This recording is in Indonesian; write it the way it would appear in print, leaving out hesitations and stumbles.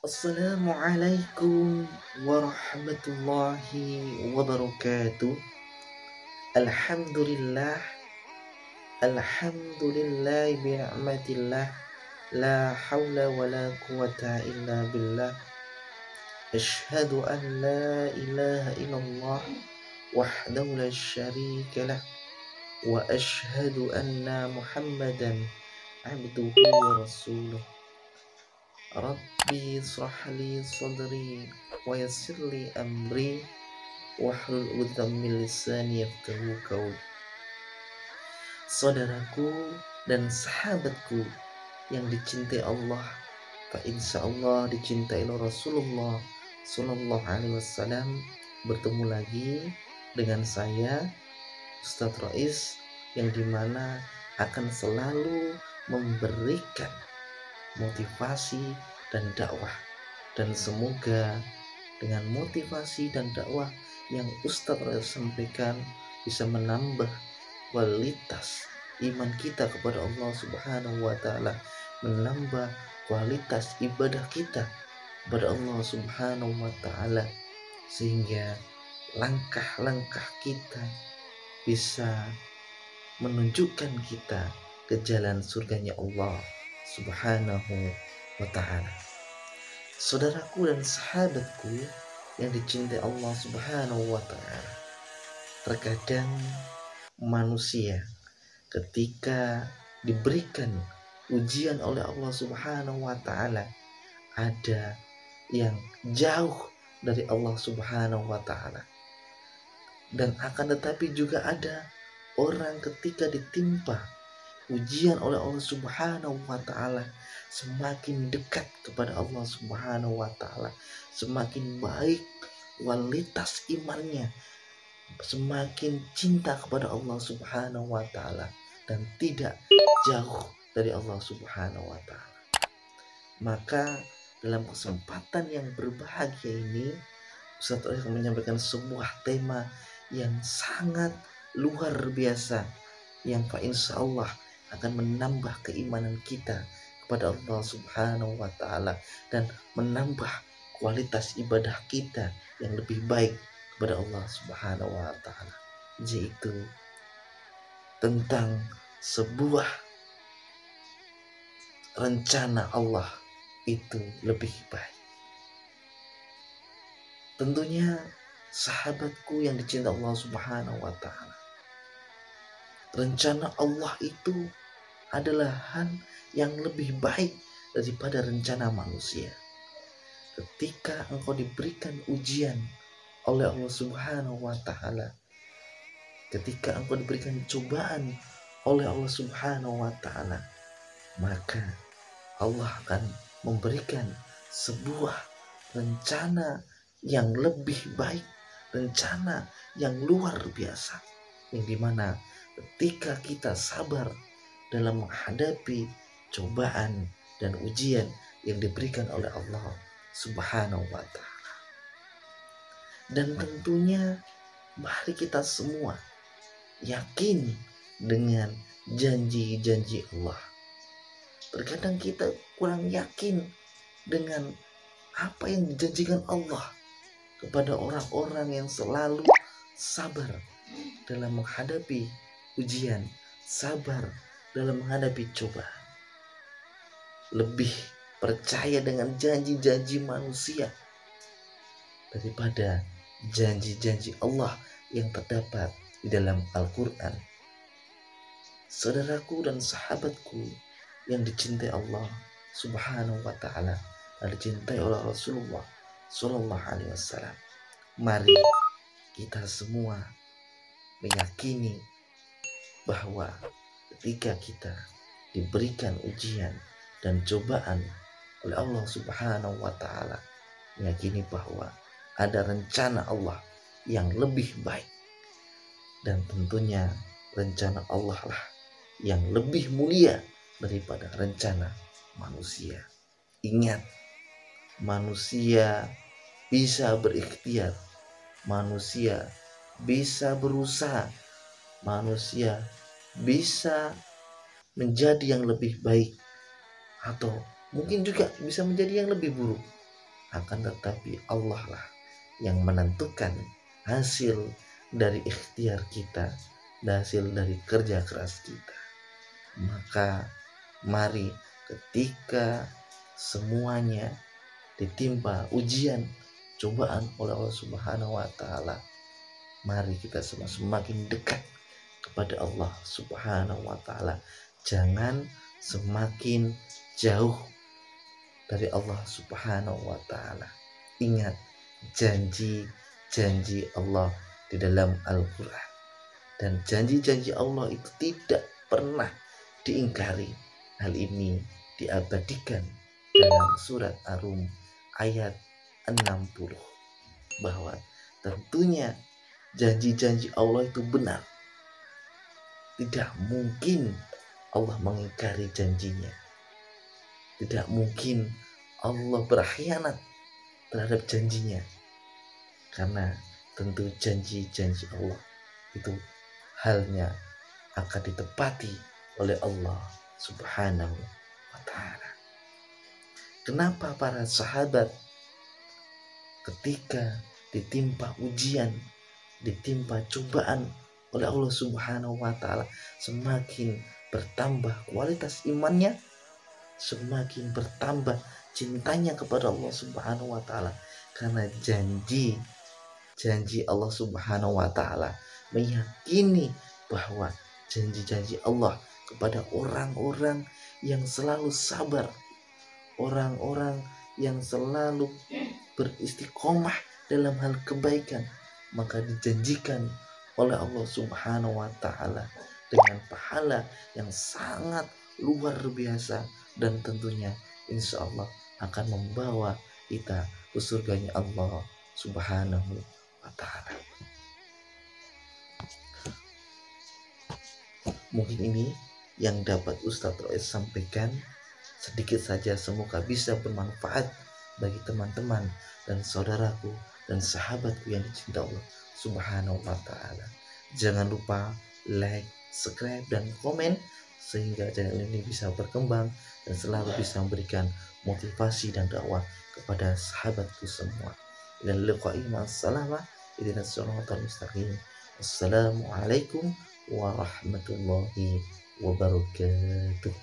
Assalamualaikum warahmatullahi wabarakatuh. Alhamdulillah, alhamdulillah bi'ni'matillah, la hawla wa la quwata illa billah. Ashhadu an la ilaha illallah wahdahu la syarika lah, wa ashhadu anna Muhammadan abduhu wa rasuluh. Rabbi israh li sadri wa yassir li amri wahlul 'uqdatam min lisani yafqahu qauli. Saudaraku dan sahabatku yang dicintai Allah, fa insyaallah dicintai oleh Rasulullah sallallahu alaihi wasallam, bertemu lagi dengan saya Ustadz Rais, yang dimana akan selalu memberikan motivasi dan dakwah, dan semoga dengan motivasi dan dakwah yang Ustadz sampaikan bisa menambah kualitas iman kita kepada Allah Subhanahu wa taala, menambah kualitas ibadah kita kepada Allah Subhanahu wa taala, sehingga langkah-langkah kita bisa menunjukkan kita ke jalan surganya Allah Subhanahu wa ta'ala. Saudaraku dan sahabatku yang dicintai Allah Subhanahu wa ta'ala, terkadang manusia ketika diberikan ujian oleh Allah Subhanahu wa ta'ala, ada yang jauh dari Allah Subhanahu wa ta'ala, dan akan tetapi juga ada orang ketika ditimpa ujian oleh Allah Subhanahu wa ta'ala semakin dekat kepada Allah Subhanahu wa ta'ala, semakin baik kualitas imannya, semakin cinta kepada Allah Subhanahu wa ta'ala, dan tidak jauh dari Allah Subhanahu wa ta'ala. Maka dalam kesempatan yang berbahagia ini, Ustaz akan menyampaikan sebuah tema yang sangat luar biasa, yang insya Allah akan menambah keimanan kita kepada Allah Subhanahu wa ta'ala dan menambah kualitas ibadah kita yang lebih baik kepada Allah Subhanahu wa ta'ala, yaitu tentang sebuah rencana Allah itu lebih baik. Tentunya sahabatku yang dicintai Allah Subhanahu wa ta'ala, rencana Allah itu adalah hal yang lebih baik daripada rencana manusia. Ketika engkau diberikan ujian oleh Allah Subhanahu wa ta'ala, ketika engkau diberikan cobaan oleh Allah Subhanahu wa ta'ala, maka Allah akan memberikan sebuah rencana yang lebih baik, rencana yang luar biasa, yang dimana ketika kita sabar dalam menghadapi cobaan dan ujian yang diberikan oleh Allah Subhanahu wa ta'ala. Dan tentunya mari kita semua yakin dengan janji-janji Allah. Terkadang kita kurang yakin dengan apa yang dijanjikan Allah kepada orang-orang yang selalu sabar dalam menghadapi ujian, sabar dalam menghadapi cobaan, lebih percaya dengan janji-janji manusia daripada janji-janji Allah yang terdapat di dalam Al-Quran. Saudaraku dan sahabatku yang dicintai Allah Subhanahu wa ta'ala dan dicintai oleh Rasulullah Sallallahu alaihi wasallam, mari kita semua meyakini bahwa ketika kita diberikan ujian dan cobaan oleh Allah Subhanahu wa ta'ala, meyakini bahwa ada rencana Allah yang lebih baik, dan tentunya rencana Allah lah yang lebih mulia daripada rencana manusia. Ingat, manusia bisa berikhtiar, manusia bisa berusaha, manusia bisa menjadi yang lebih baik, atau mungkin juga bisa menjadi yang lebih buruk. akan tetapi Allah lah yang menentukan hasil dari ikhtiar kita, hasil dari kerja keras kita. Maka mari ketika semuanya ditimpa ujian, cobaan oleh Allah Subhanahu wa taala, mari kita semakin dekat kepada Allah Subhanahu wa taala. Jangan semakin jauh dari Allah Subhanahu wa taala. Ingat janji-janji Allah di dalam Al-Qur'an. Dan janji-janji Allah itu tidak pernah diingkari. Hal ini diabadikan dalam surat Ar-Rum ayat 60, bahwa tentunya janji-janji Allah itu benar. Tidak mungkin Allah mengingkari janjinya. Tidak mungkin Allah berkhianat terhadap janjinya. Karena tentu janji-janji Allah itu halnya akan ditepati oleh Allah Subhanahu wa taala. Kenapa para sahabat ketika ditimpa ujian, ditimpa cobaan oleh Allah Subhanahu wa taala, semakin bertambah kualitas imannya, semakin bertambah cintanya kepada Allah Subhanahu wa taala? Karena janji Allah Subhanahu wa taala meyakini bahwa janji-janji Allah kepada orang-orang yang selalu sabar, orang-orang yang selalu beristiqomah dalam hal kebaikan, maka dijanjikan oleh Allah Subhanahu wa taala dengan pahala yang sangat luar biasa, dan tentunya insya Allah akan membawa kita ke surganya Allah Subhanahu wa taala. Mungkin ini yang dapat Ustadz Rois sampaikan, sedikit saja, semoga bisa bermanfaat bagi teman-teman dan saudaraku dan sahabatku yang dicintai Allah Subhanahu wa taala. Jangan lupa like, subscribe, dan komen sehingga channel ini bisa berkembang dan selalu bisa memberikan motivasi dan dakwah kepada sahabatku semua. Dan liqa'i ma'assalamah, ihdinas siratal mustaqim. Assalamualaikum warahmatullahi wabarakatuh.